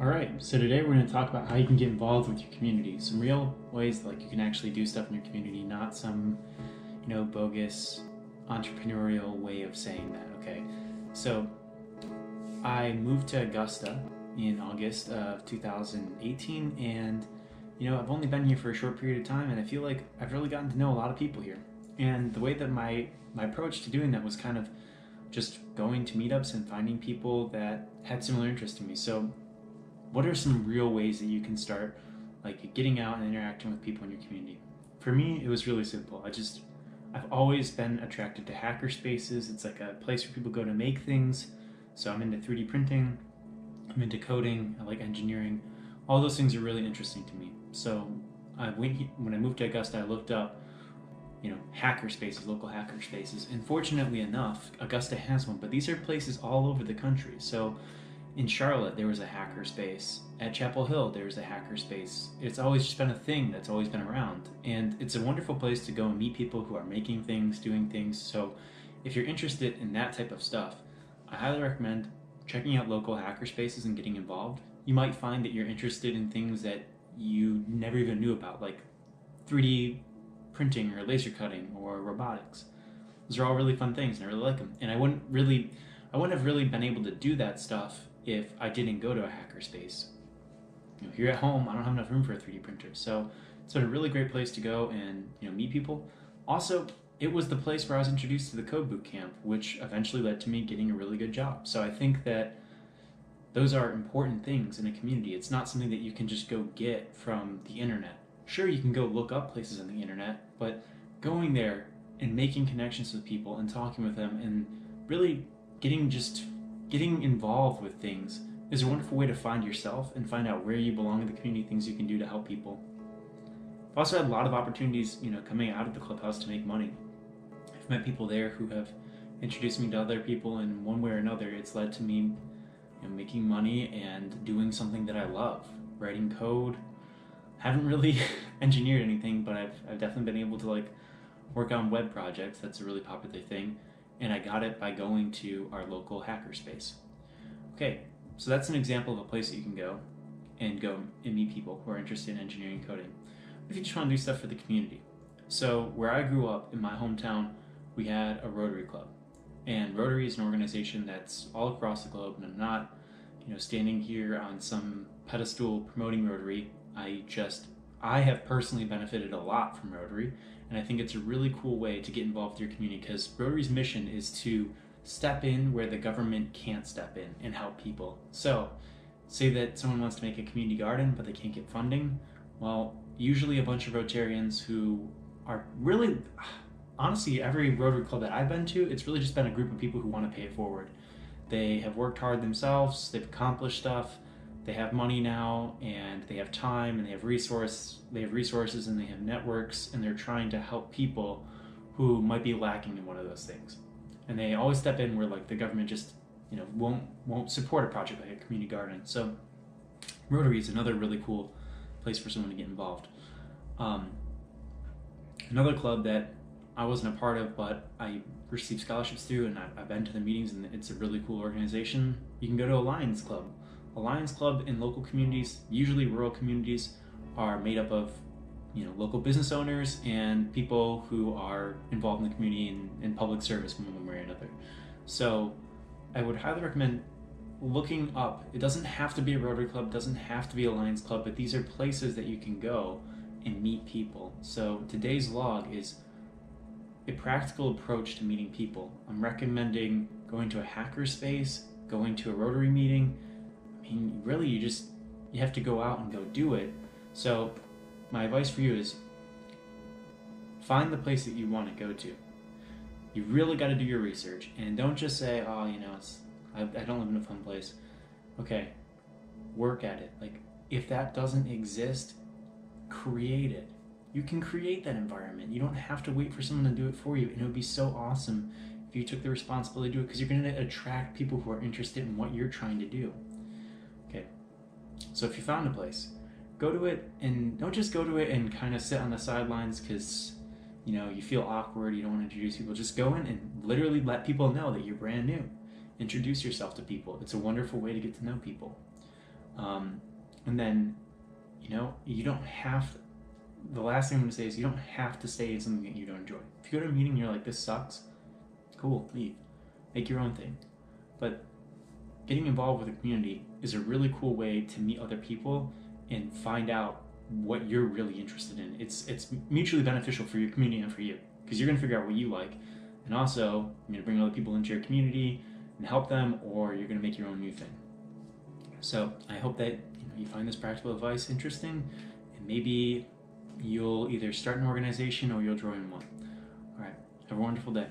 All right, so today we're going to talk about how you can get involved with your community. Some real ways like you can actually do stuff in your community, not some, bogus entrepreneurial way of saying that, okay? So, I moved to Augusta in August of 2018 and I've only been here for a short period of time and I feel like I've really gotten to know a lot of people here. And the way that my approach to doing that was kind of just going to meetups and finding people that had similar interests to me. So what are some real ways that you can start like getting out and interacting with people in your community? For me, it was really simple. I've always been attracted to hacker spaces. It's like a place where people go to make things. So I'm into 3D printing, I'm into coding, I like engineering. All those things are really interesting to me. So when I moved to Augusta, I looked up hacker spaces, local hacker spaces. And fortunately enough, Augusta has one, but these are places all over the country. So in Charlotte, there was a hacker space. At Chapel Hill, there was a hacker space. It's always just been a thing that's always been around. And it's a wonderful place to go and meet people who are making things, doing things. So if you're interested in that type of stuff, I highly recommend checking out local hacker spaces and getting involved. You might find that you're interested in things that you never even knew about, like 3D printing or laser cutting or robotics. Those are all really fun things and I really like them. And I wouldn't have really been able to do that stuff if I didn't go to a hackerspace. Here at home, I don't have enough room for a 3D printer, so it's been a really great place to go and meet people. Also, it was the place where I was introduced to the Code Boot Camp, which eventually led to me getting a really good job. So I think that those are important things in a community. It's not something that you can just go get from the internet. Sure, you can go look up places on the internet, but going there and making connections with people and talking with them and really getting involved with things is a wonderful way to find yourself and find out where you belong in the community, things you can do to help people. I've also had a lot of opportunities, coming out of the clubhouse to make money. I've met people there who have introduced me to other people, and one way or another, it's led to me, making money and doing something that I love, writing code. Haven't really engineered anything, but I've definitely been able to work on web projects. That's a really popular thing, and I got it by going to our local hackerspace. Okay, so that's an example of a place that you can go and meet people who are interested in engineering and coding. If you just want to do stuff for the community. So where I grew up in my hometown, we had a Rotary Club. And Rotary is an organization that's all across the globe, and I'm not, standing here on some pedestal promoting Rotary. I have personally benefited a lot from Rotary, and I think it's a really cool way to get involved with your community because Rotary's mission is to step in where the government can't step in and help people. So, say that someone wants to make a community garden but they can't get funding. Well, usually a bunch of Rotarians who are really, honestly, every Rotary Club that I've been to, it's really just been a group of people who want to pay it forward. They have worked hard themselves, they've accomplished stuff, they have money now, and they have time, and they have resources, and they have networks, and they're trying to help people who might be lacking in one of those things. And they always step in where the government just won't support a project like a community garden. So Rotary is another really cool place for someone to get involved. Another club that I wasn't a part of, but I received scholarships through, and I've been to the meetings, and it's a really cool organization. You can go to a Lions Club. A Lions Club in local communities, usually rural communities, are made up of local business owners and people who are involved in the community in public service in one way or another. So I would highly recommend looking up. It doesn't have to be a Rotary Club, it doesn't have to be a Lions Club, but these are places that you can go and meet people. So today's log is a practical approach to meeting people. I'm recommending going to a hackerspace, going to a Rotary meeting. I mean, really, you have to go out and go do it. So my advice for you is find the place that you want to go to. You really got to do your research, and don't just say, oh, I don't live in a fun place. Okay, work at it. If that doesn't exist, create it. You can create that environment. You don't have to wait for someone to do it for you, and it would be so awesome if you took the responsibility to do it, because you're going to attract people who are interested in what you're trying to do. Okay, so if you found a place, go to it, and don't just go to it and kind of sit on the sidelines because you feel awkward, you don't want to introduce people. Just go in and literally let people know that you're brand new. Introduce yourself to people. It's a wonderful way to get to know people. And then, you don't have to, the last thing I'm going to say is you don't have to stay in something that you don't enjoy. If you go to a meeting and you're like, this sucks, cool, leave. Make your own thing. But getting involved with a community is a really cool way to meet other people and find out what you're really interested in. It's mutually beneficial for your community and for you, because you're going to figure out what you like, and also you're going to bring other people into your community and help them, or you're going to make your own new thing. So I hope that you find this practical advice interesting, and maybe you'll either start an organization or you'll join one. All right, have a wonderful day.